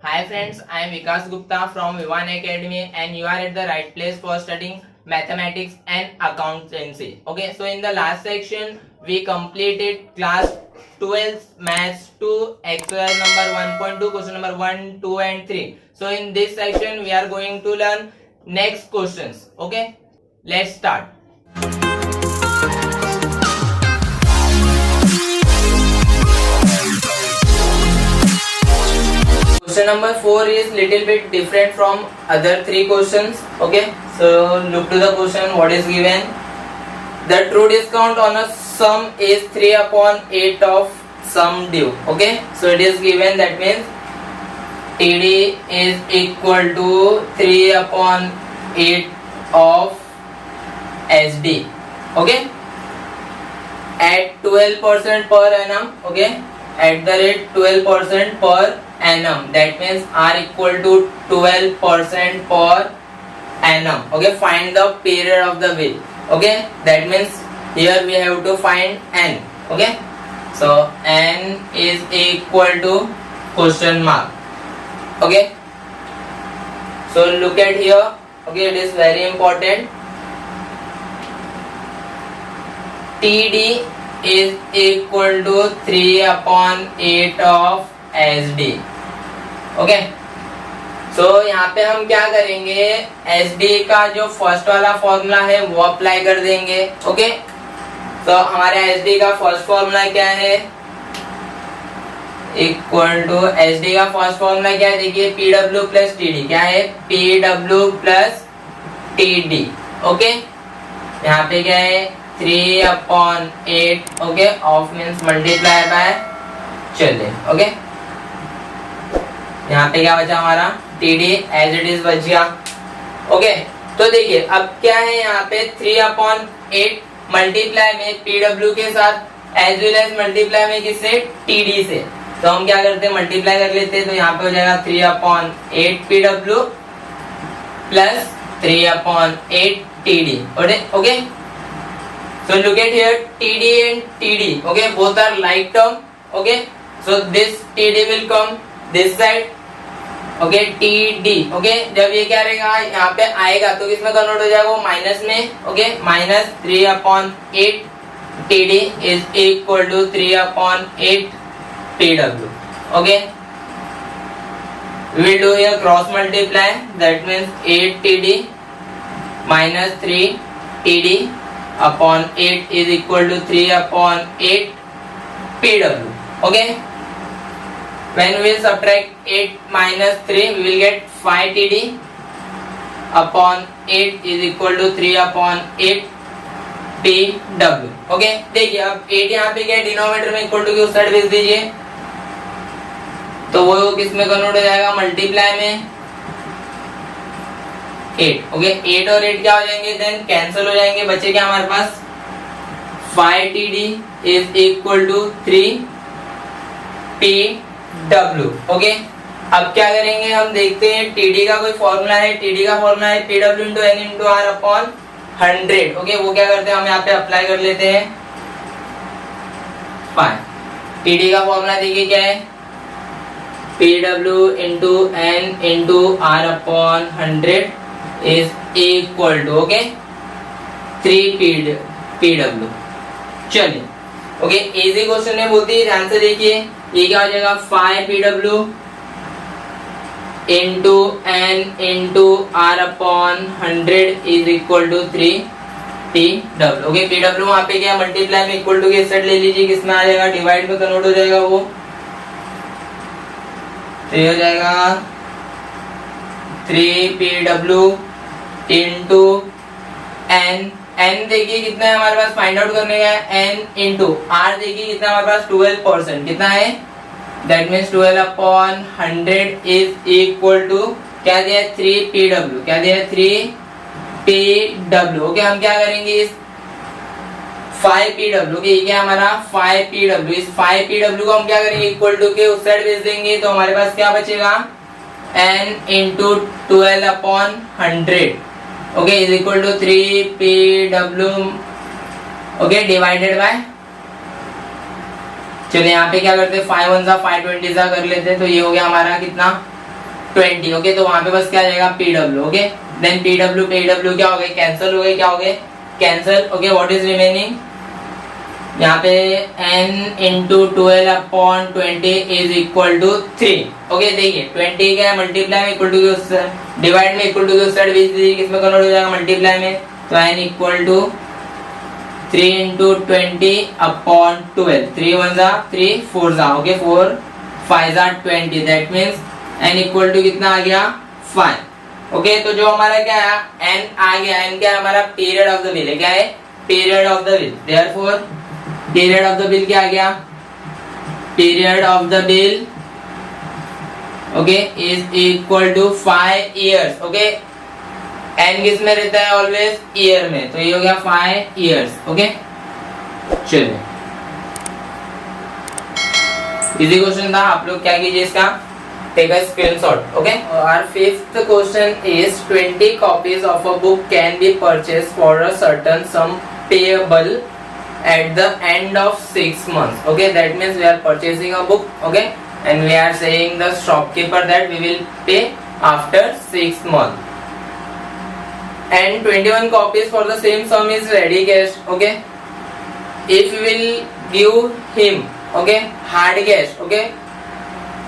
Hi friends, I am Vikas Gupta from Vivan Academy and you are at the right place for studying mathematics and accountancy. Okay, so in the last section we completed class 12 maths 2 exercise number 1.2 question number 1, 2 and 3. So in this section we are going to learn next questions. Okay, let's start. Question number 4 is little bit different from other three questions. Okay, so look to the question. What is given? The true discount on a sum is 3 upon 8 of sum due. Okay, so it is given, that means TD is equal to 3 upon 8 of SD. Okay, at 12% per annum. Okay, at the rate 12% per annum, that means R equal to 12% per annum. Okay, find the period of the bill. Okay, that means here we have to find N. Okay, so N is equal to question mark. Okay, so look at here. Okay, it is very important. TD is equal to 3 upon 8 of SD. Okay, सो यहाँ पे हम क्या करेंगे, SD का जो first वाला formula है वो अप्लाई कर देंगे. ओके, तो हमारे SD का फर्स्ट फॉर्मूला क्या है, इक्वल टू SD का फर्स्ट फॉर्मूला क्या है, देखिए PW प्लस TD. क्या है, PW प्लस TD. ओके, यहाँ पे क्या है 3 upon 8. Okay, of means multiply by. चलिए, ओके, यहाँ पे क्या बचा हमारा TD एज इट इज बच गया. ओके, तो देखिए अब क्या है, यहाँ पे 3 अपॉन 8 मल्टीप्लाई में PW के साथ एज वेल एज मल्टीप्लाई में किससे, TD से. तो हम क्या करते हैं, मल्टीप्लाई कर लेते हैं. तो यहाँ पे हो जाएगा 3 upon 8 PW plus 3 upon 8 TD. Okay, so look at here, TD and TD. Okay, both are like term. Okay, so this TD will come this side. Okay, TD. Okay, जब ये क्या रहेगा यहाँ पे आएगा तो किसमें कन्वर्ट हो जाएगा, वो माइनस में. Okay, minus 3 upon 8 TD is equal to 3 upon 8 PW. Okay, we will do here cross multiply, that means 8 TD minus 3 TD upon 8 is equal to 3 upon 8 PW. Okay, when we will subtract 8 minus 3 we will get 5 TD upon 8 is equal to 3 upon 8 PW. Okay, देखिए अब 8 यहाँ पे क्या है, denominator में equal to के उस side भेज दीजिए, तो वो किस में कन्वर्ट हो जाएगा, मल्टीप्लाई में 8. ओके, 8 और 8 क्या हो जाएंगे, देन कैंसिल हो जाएंगे. बचे क्या हमारे पास, 5 TD is equal to 3 PW. Okay, अब क्या करेंगे, हम देखते हैं TD का कोई फॉर्मूला है. TD का फॉर्मूला है PW into N into R upon 100. Okay, वो क्या करते हैं, हम यहाँ पे अप्लाई कर लेते हैं. फाइन, TD का फॉर्मूला देखिए क्या है, PW into N into R upon 100 is equal to, okay, 3 PW. चलिए, ओके, इजी क्वेश्चन है, बहुत ही ध्यान से देखिए. ये क्या हो जाएगा, 5 PW into N into R upon 100 is equal to 3 PW. Okay, PW वहां पे क्या मल्टीप्लाई में इक्वल टू के सेट ले लीजिए, किसमें आ जाएगा, डिवाइड में कन्वर्ट हो जाएगा वो. तो ये हो जाएगा 3 PW इंटू N. N देखिए कितना है हमारे पास, फाइंड आउट करने का है. N इंटू R देखिए कितना हमारे पास, 12%. कितना है, that means 12 upon 100 is equal to क्या दिया है, 3 PW. क्या दिया है, 3 PW. ओके, हम क्या करेंगे, इस 5 PW. ओके, ये क्या हमारा 5 PW, इस 5 PW को हम क्या करेंगे, इक्वल टू के उस साइड भेज देंगे. तो हमारे पास क्या बचेगा, N into 12 upon 100. Okay, is equal to 3 PW. Okay, divided by, चलिए यहाँ पे क्या करते हैं, 5 1 5 20 कर लेते हैं. तो ये हो गया हमारा कितना, 20, ओके, तो वहां पे बस क्या आ जाएगा PW, ओके, देन PW क्या हो गए, कैंसिल हो गए, क्या हो गए, cancel, okay, what is remaining, यहाँ पे n into 12/20 is equal to 3, okay, देखिए 20 क्या है, मल्टीप्लाई में इक्वल टू डिवाइड में इक्वल टू के साइड किसमें कन्वर्ट हो जाएगा, मल्टीप्लाई में, तो n इक्वल टू 3 इंटू 20/12, 3 1 जा 3 4 जा, ओके, 4 5 जा 20, that means n equal to कितना आ गया 5, ओके, तो जो हमारा क्या है n आ गया, n क्या है हमारा पीरियड ऑफ द बिल है, क्या है period of the bill, therefore period of the bill क्या आ गया, period of the bill, okay, is equal to 5 years, okay, n किस में रहता है ऑलवेज ईयर में, तो ये हो गया 5 इयर्स, ओके, चलिए इजी क्वेश्चन था, आप लोग क्या कीजिए इसका take a screenshot, okay. Our fifth question is 20 copies of a book can be purchased for a certain sum payable at the end of 6 months, okay, that means we are purchasing a book, okay, and we are saying the shopkeeper that we will pay after 6 months, and 21 copies for the same sum is ready cash, okay, if we will give him, okay, hard cash, okay,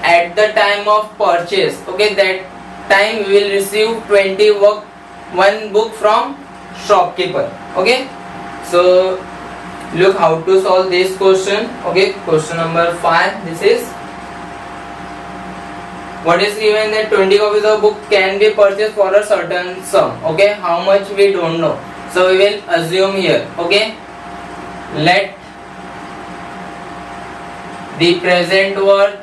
at the time of purchase, okay, that time we will receive 21 book from shopkeeper, okay. So look how to solve this question, okay. Question number 5, this is what is given that 20 copies of book can be purchased for a certain sum, okay, how much we don't know, so we will assume here, okay, let the present worth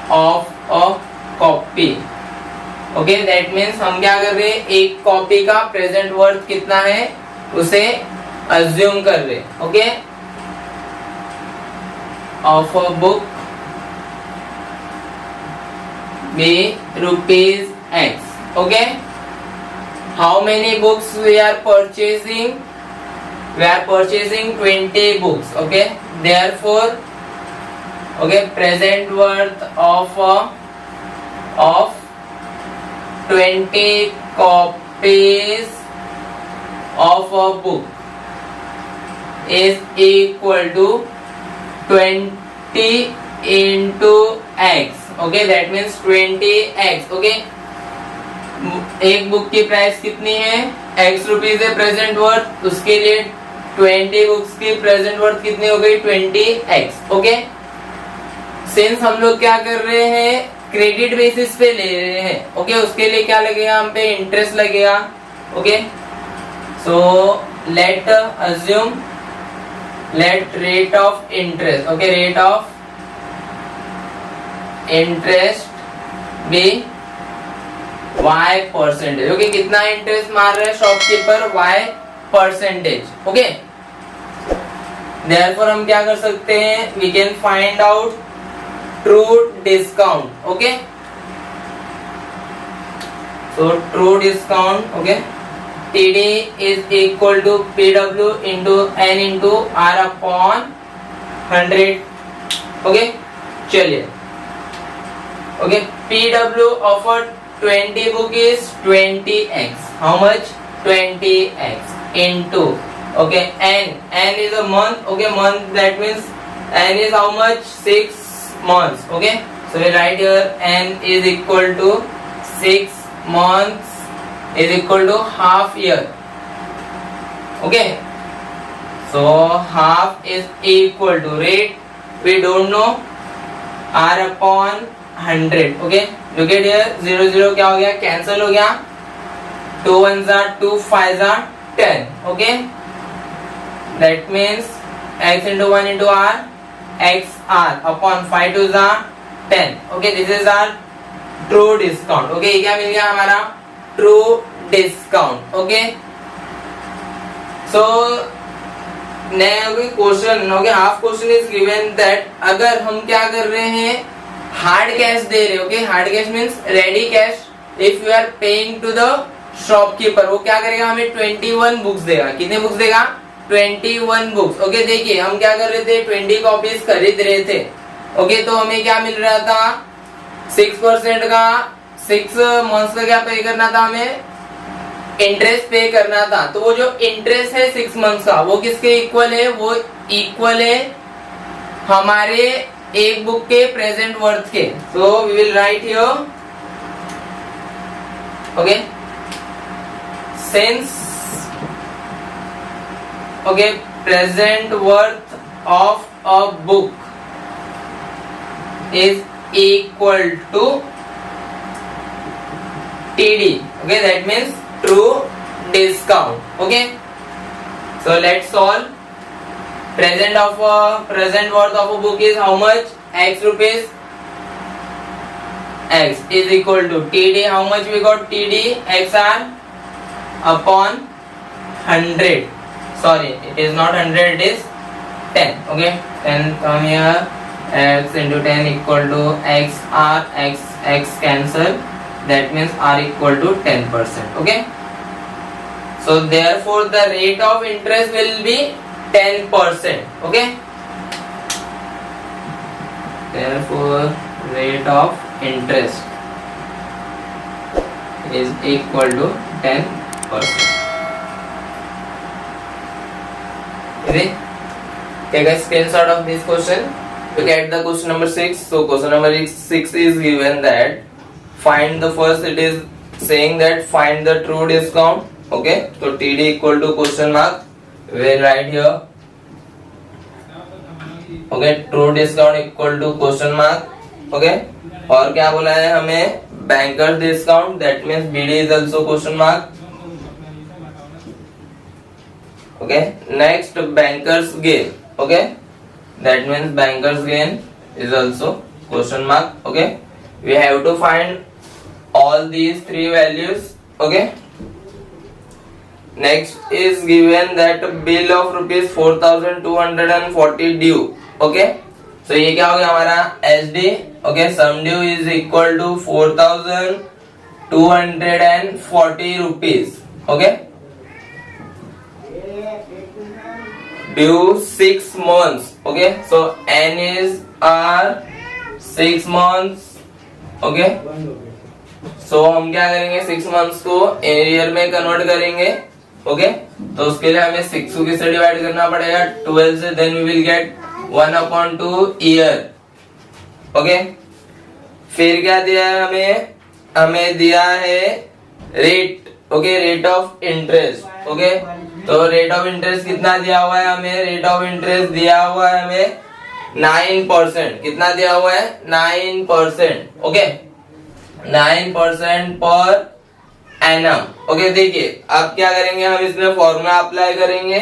of a copy, okay, that means हम क्या कर रहे हैं, एक copy का present worth कितना है उसे अज्यूम कर रहे, okay, of a book be ₹X, okay, how many books we are purchasing, we are purchasing 20 books, okay, therefore, okay, present worth of 20 copies of a book is equal to 20 into x, okay, that means 20x, okay, एक book की price कितनी है x rupees है present worth, उसके लिए 20 books की present worth कितनी हो गई 20x, ओके, सिंस हम लोग क्या कर रहे हैं क्रेडिट बेसिस पे ले रहे हैं, ओके, उसके लिए क्या लगेगा हम पे इंटरेस्ट लगेगा, okay, so let assume let rate of interest, okay, rate of interest be y%, okay, कितना इंटरेस्ट मार रहा है शॉपकीपर y%, ओके, देयरफॉर हम क्या कर सकते हैं, we can find out true discount, okay, so true discount, okay, TD is equal to PW into N into R upon 100, okay, चलिए, okay, PW of a 20 book is 20x, how much 20x into, okay, N is a month, okay, month, that means N is how much 6 months, okay, so we write here n is equal to 6 months is equal to half year, okay, so half is equal to rate we don't know r upon 100, okay, look at here 0 0 क्या हो गया cancel हो गया, 2 1 जा 2 5 जा 10, okay, that means x into 1 into r XR upon 5 to the 10, okay, this is our true discount, okay, क्या मिल गया हमारा true discount, okay, so next question, okay, half question is given that अगर हम क्या कर रहे हैं हार्ड कैश दे रहे, okay, hard cash means ready cash, if you are paying to the shopkeeper, वो क्या करेगा हमें 21 बुक्स देगा, कितने बुक्स देगा 21 बुक्स, ओके, देखिए हम क्या कर रहे थे 20 कॉपीज खरीद रहे थे, ओके तो हमें क्या मिल रहा था 6% का 6 मंथ्स का क्या पे करना था, हमें इंटरेस्ट पे करना था। तो वो जो इंटरेस्ट है 6 मंथ्स का वो किसके इक्वल है, वो इक्वल है हमारे एक बुक के प्रेजेंट वर्थ के। So we will write here okay since okay present worth of a book is equal to TD. Okay, that means true discount. Okay, so let's solve. Present worth of a book is how much? X rupees. X is equal to TD. How much we got? TD XR upon 100. Sorry, it is not 100. It is 10. Okay, 10 come here. X into 10 equal to X R, X cancel, that means R equal to 10%. Okay, so therefore the rate of interest will be 10%. Okay, therefore rate of interest is equal to 10%. Take a screenshot of this question. Look at the question number 6. So question number 6 is given that find the first, it is saying that find the true discount. Okay, so TD equal to question mark, we will write here. Okay, true discount equal to question mark. Okay, और क्या बोला है हमें, bankers discount, that means BD is also question mark. Okay, next bankers gain. Okay, that means bankers gain is also question mark. Okay, we have to find all these three values. Okay, next is given that bill of rupees 4240 due. Okay, so ये क्या हो गया हमारा SD. Okay, sum due is equal to 4240 rupees. Okay, due 6 months. Okay, so N is R 6 months. Okay, so हम क्या करेंगे 6 months को year में कन्वर्ट करेंगे. ओके, तो उसके लिए हमें 6 को किससे डिवाइड करना पड़ेगा, 12 से, then we will get 1/2 year. Okay, फिर क्या दिया है हमें दिया है rate. Okay, rate of interest. Okay, तो रेट ऑफ इंटरेस्ट कितना दिया हुआ है हमें, रेट ऑफ इंटरेस्ट दिया हुआ है हमें 9%. कितना दिया हुआ है 9%. Okay, 9% per annum. ओके, देखिए अब क्या करेंगे, हम इसमें फॉर्मूला अप्लाई करेंगे.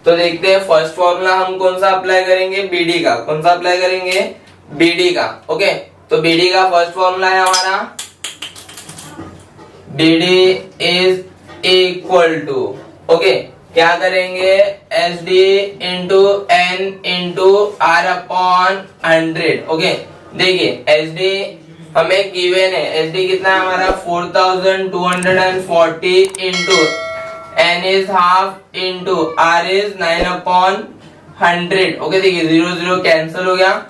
तो देखते हैं फर्स्ट फॉर्मूला हम कौन सा अप्लाई करेंगे, बीडी का. कौन सा अप्लाई करेंगे, बीडी का. ओके, तो बीडी का फर्स्ट फॉर्मूला है हमारा BD is equal to. Okay, क्या करेंगे, S D into N into R upon 100. Okay, देखिए एस डी हमें गिवन है, एस डी कितना है हमारा 4240 into N is half into R is 9/100. Okay, देखिए 0 0 कैंसिल हो गया,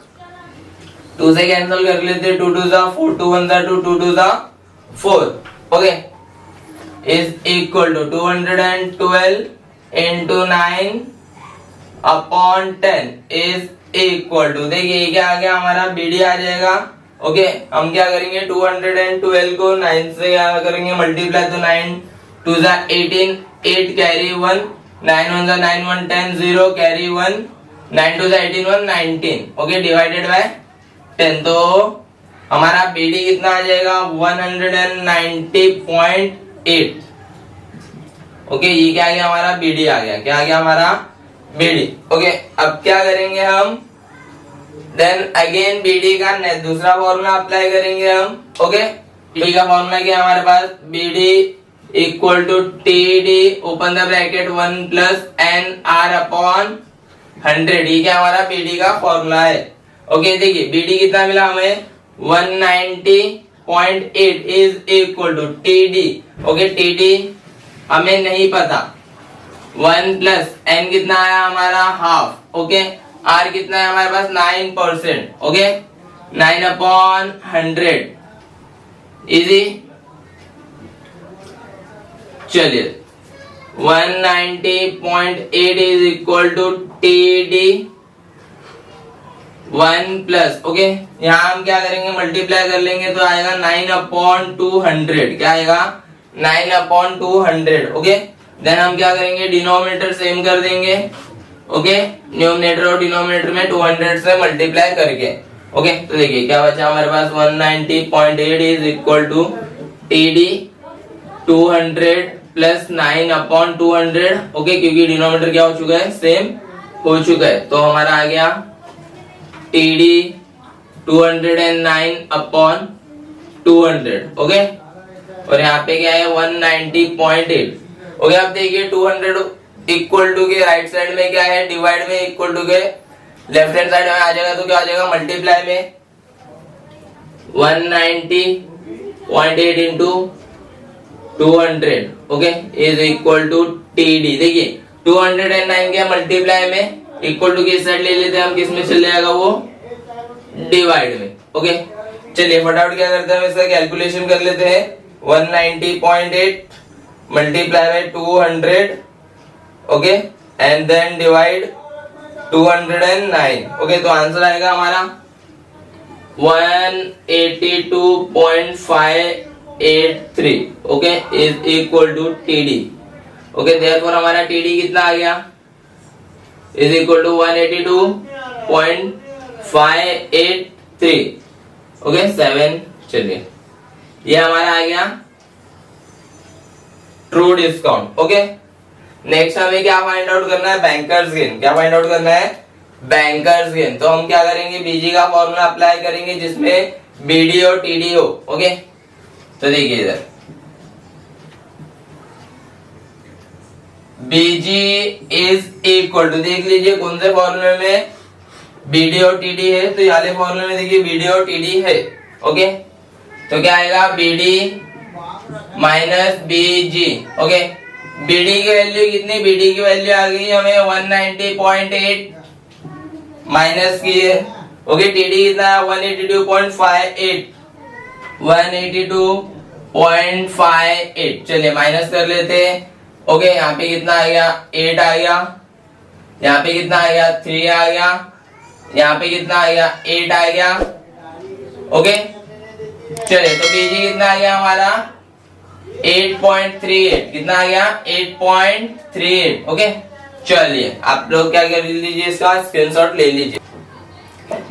2 से कैंसिल कर लेते, 2 2 जा 4, 2 1 जा 2, 2 2 जा 4. Okay, is equal to 212 into 9/10 is equal to, देखिए ये क्या आ गया हमारा बीडी आ जाएगा. ओके, हम क्या करेंगे 212 को 9 से क्या करेंगे मल्टीप्लाई, तो 9 2 जा 18, 8 कैरी 1, 9 1 जा 9 1 10 0 कैरी 1, 9 2 जा 18 1 19. ओके, डिवाइडेड बाय 10, तो हमारा बीडी कितना आ जाएगा 190.8. ओके, ये क्या आ गया हमारा बीडी आ गया. क्या आ गया हमारा बीडी. ओके, अब क्या करेंगे हम, देन अगेन बीडी का दूसरा फॉर्मूला अप्लाई करेंगे हम. ओके, बीडी का फॉर्मूला क्या है हमारे पास, BD equal to TD open the bracket 1 plus N R upon 100. ये क्या हमारा बीडी का फॉर्मूला है. ओके, देखिए बीडी कितना मिला हमें 190.8 is equal to TD. Okay, TD हमें नहीं पता, 1 प्लस एन कितना आया हमारा हाफ. ओके, आर कितना है हमारे पास 9%, ओके 9/100 इजी। चलिए 190.8 is equal to TD 1 plus, okay यहाँ हम क्या करेंगे मल्टीप्लाई कर लेंगे तो आएगा 9/200, क्या आएगा 9/200, ओके। देन हम क्या करेंगे डिनोमिनेटर सेम कर देंगे, ओके न्यूमरेटर और डिनोमिनेटर में 200 से मल्टीप्लाई करके, ओके। तो देखिए क्या बचा हमारे पास 190.8 is equal to TD 200 plus 9/200, okay क्योंकि डिनोमिनेटर क्या हो चुका है सेम हो चुका है, तो हमारा आ गया TD 209/200, ओके। और यहाँ पे क्या है 190.8, ओके। अब देखिए 200 इक्वल टू के राइट साइड में क्या है डिवाइड में, इक्वल टू के लेफ्ट हैंड साइड में आ जाएगा तो क्या आ जाएगा मल्टीप्लाई में 190.8 into 200, okay is equal to TD। देखिए 209 क्या मल्टीप्लाई में, इक्वल टू किस साइड ले लेते हैं हम, किस में चल जाएगा वो डिवाइड में, ओके। चलिए फटाफट क्या करते हैं इसका कैलकुलेशन कर लेते हैं। 190.8 multiply by 200, okay and then divide 209, okay. तो आंसर आएगा हमारा 182.583, okay is equal to TD, okay. Therefore हमारा TD कितना आ गया इज इक्वल टू 182.583, ओके 7। चलिए ये हमारा आ गया ट्रू डिस्काउंट, ओके। नेक्स्ट हमें क्या फाइंड आउट करना है बैंकर्स गेन, क्या फाइंड आउट करना है बैंकर्स गेन। तो हम क्या करेंगे बीजी का फॉर्मूला अप्लाई करेंगे जिसमें BD और TD हो, ओके। तो देखिए इधर BG इज इक्वल टू, देख लीजिए कौन से फॉर्मूले में BD और TD है, तो वाले फॉर्मूले में देखिए BD और TD है, ओके। तो क्या आएगा BD minus BG, okay. BD की वैल्यू कितनी, BD की वैल्यू आ गई हमें 190.8 माइनस की है, ओके। TD कितना है 182.58। चलिए माइनस कर लेते हैं, ओके। यहाँ पे कितना आ गया 8 आ गया, यहाँ पे कितना आ गया 3 आ गया, यहाँ पे कितना आ गया 8 आ गया, ओके। चलिए तो BG कितना आ गया हमारा 8.38, कितना आ गया 8.38, ओके। चलिए आप लोग क्या कर लीजिए इसका स्क्रीनशॉट ले लीजिए।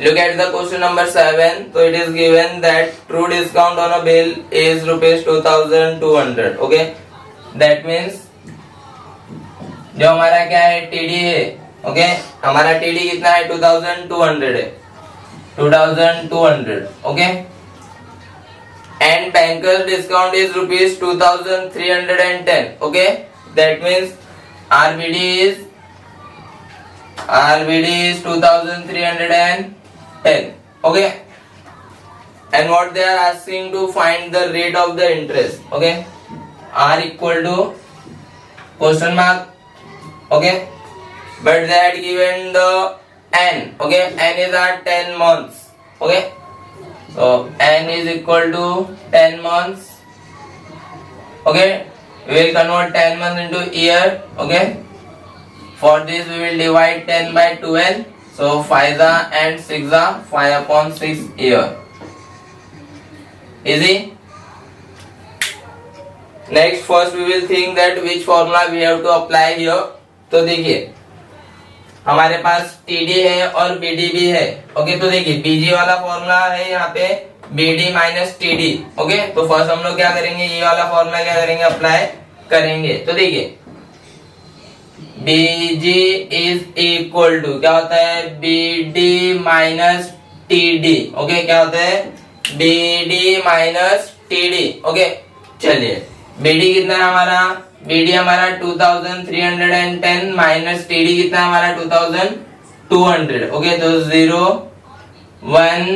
Look at the question number 7. So it is given that true discount on a bill is rupees 2200, okay. That means जो हमारा क्या है TD है, ओके हमारा TD कितना है 2200 है, 2200, okay. And banker's discount is rupees 2310, okay. That means RBD is 2310, okay. And what they are asking to find the rate of the interest, okay. R equal to question mark, okay. But they had given the N, okay. N is at 10 months, okay. So N is equal to 10 months, okay. We will convert 10 months into year, okay. For this we will divide 10 by 12, so 5 and 6 5/6 year, easy. Next first we will think that which formula we have to apply here. तो देखिए हमारे पास TD है और BD भी है, okay. तो देखिए BG वाला फॉर्मूला है यहाँ पे BD माइनस TD, ओके। तो फर्स्ट हम लोग क्या करेंगे ये वाला फॉर्मूला क्या करेंगे अप्लाई करेंगे। तो देखिए BG इज इक्वल टू क्या होता है BD माइनस TD, ओके। क्या होता है BD माइनस TD, ओके। चलिए BD कितना है हमारा, BD हमारा 2310 माइनस TD कितना है हमारा 2200, ओके। तो 0 1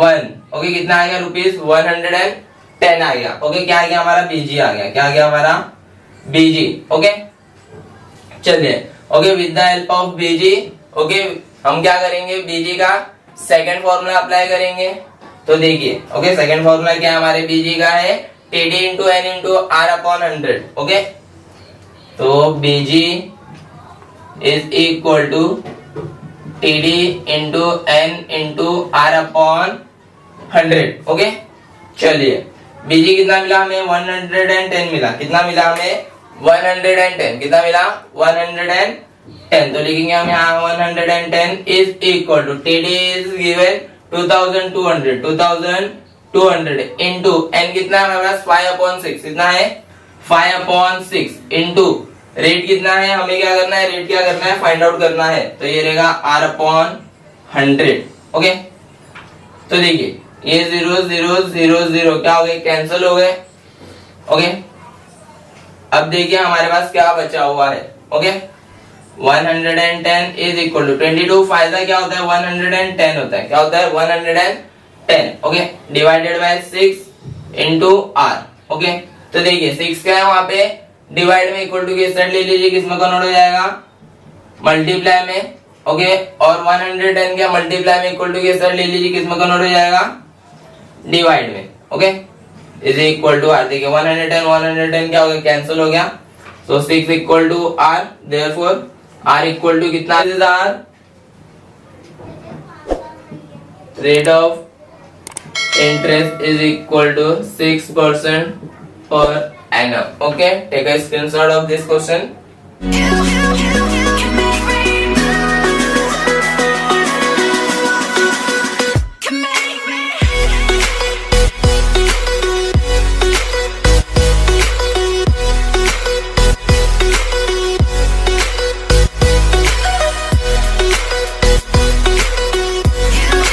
1, ओके कितना आ गया ₹110 आ गया, ओके। क्या आ गया हमारा BG आ गया, क्या आ गया हमारा BG, ओके। चलिए okay with the help of BG, okay हम क्या करेंगे, बीजी का सेकंड फॉर्मूला अप्लाई करेंगे। तो देखिए ओके, सेकंड फॉर्मूला क्या है हमारे बीजी का है, TD into N into R upon 100। Okay, तो BG is equal to TD into N into R upon 100। Okay, चलिए बीजी कितना मिला हमें, 110 मिला। कितना मिला हमें, 110। कितना मिला, 110। तो लिखेंगे हम यहाँ 110 is equal to TD is given 2200 into N कितना है हमारे पास 5/6। कितना है, 5/6 इंटू रेट कितना है, हमें क्या करना है, रेट क्या करना है, फाइंड आउट करना है। तो ये रहेगा r/100। ओके, तो देखिए ये 0 0 0 0 क्या हो गए, कैंसिल हो गए। ओके, अब देखिए हमारे पास क्या बचा हुआ है। ओके, 110 इज इक्वल टू 22 फायदा क्या होता है, 110 होता है। क्या होता है, 110। Okay, divided by 6 into R. Okay, तो देखिए 6 क्या है वहां पे, डिवाइड में इक्वल टू के साइड ले लीजिए, किसमें कन्वर्ट हो जाएगा, मल्टीप्लाई में। ओके, और 110 क्या मल्टीप्लाई में इक्वल टू के साइड ले लीजिए, किसमें कन्वर्ट हो जाएगा, डिवाइड में। Okay, is equal to R. देखिए 110 क्या हो गया, कैंसिल हो गया। So 6 equal to R, therefore R equal to कितना, is R rate of interest is equal to 6% per annum. Okay, take a screenshot of this question.